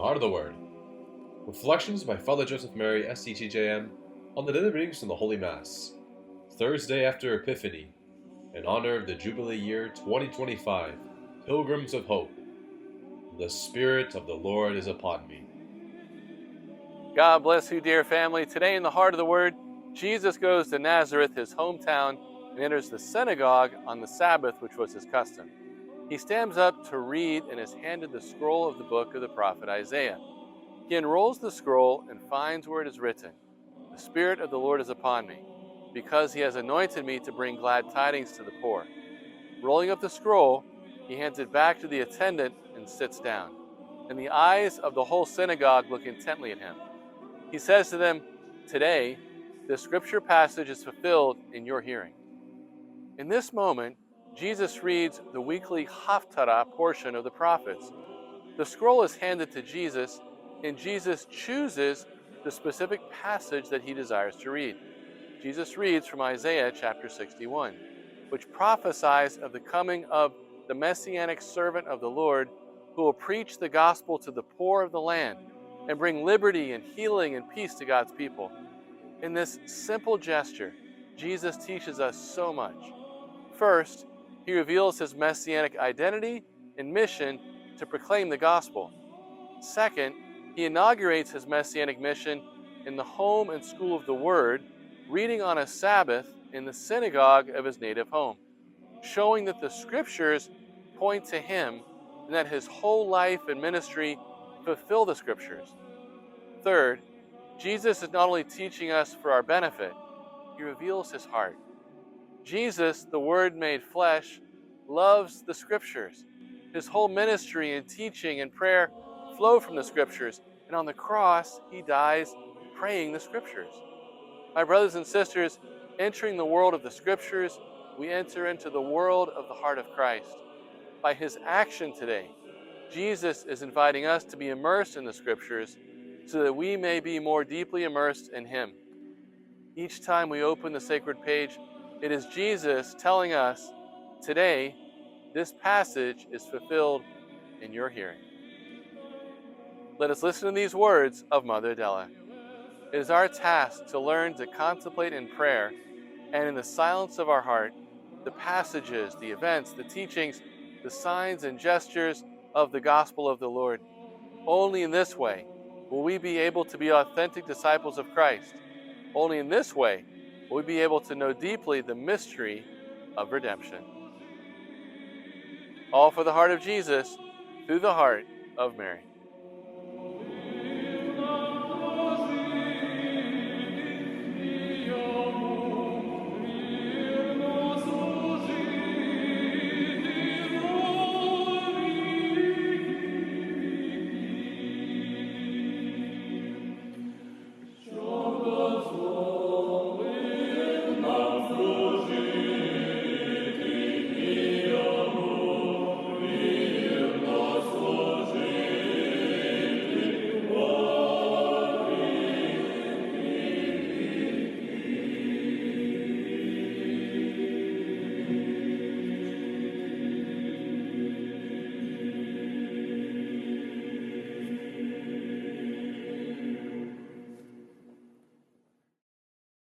Heart of the Word. Reflections by Father Joseph Mary, SCTJM, on the daily readings from the Holy Mass. Thursday after Epiphany, in honor of the Jubilee year 2025, Pilgrims of Hope. The Spirit of the Lord is upon me. God bless you, dear family. Today in the Heart of the Word, Jesus goes to Nazareth, his hometown, and enters the synagogue on the Sabbath, which was his custom. He stands up to read and is handed the scroll of the book of the prophet Isaiah. He unrolls the scroll and finds where it is written, "The Spirit of the Lord is upon me, because he has anointed me to bring glad tidings to the poor." Rolling up the scroll, he hands it back to the attendant and sits down. And the eyes of the whole synagogue look intently at him. He says to them, "Today, this scripture passage is fulfilled in your hearing." In this moment, Jesus reads the weekly Haftarah portion of the prophets. The scroll is handed to Jesus, and Jesus chooses the specific passage that he desires to read. Jesus reads from Isaiah chapter 61, which prophesies of the coming of the messianic servant of the Lord, who will preach the gospel to the poor of the land and bring liberty and healing and peace to God's people. In this simple gesture, Jesus teaches us so much. First, he reveals his messianic identity and mission to proclaim the gospel. Second, he inaugurates his messianic mission in the home and school of the Word, reading on a Sabbath in the synagogue of his native home, showing that the scriptures point to him and that his whole life and ministry fulfill the scriptures. Third, Jesus is not only teaching us for our benefit, he reveals his heart. Jesus, the Word made flesh, loves the Scriptures. His whole ministry and teaching and prayer flow from the Scriptures, and on the cross, he dies praying the Scriptures. My brothers and sisters, entering the world of the Scriptures, we enter into the world of the heart of Christ. By his action today, Jesus is inviting us to be immersed in the Scriptures so that we may be more deeply immersed in him. Each time we open the sacred page, it is Jesus telling us, today, this passage is fulfilled in your hearing. Let us listen to these words of Mother Adela. It is our task to learn to contemplate in prayer and in the silence of our heart the passages, the events, the teachings, the signs and gestures of the gospel of the Lord. Only in this way will we be able to be authentic disciples of Christ. Only in this way will we be able to know deeply the mystery of redemption. All for the heart of Jesus, through the heart of Mary.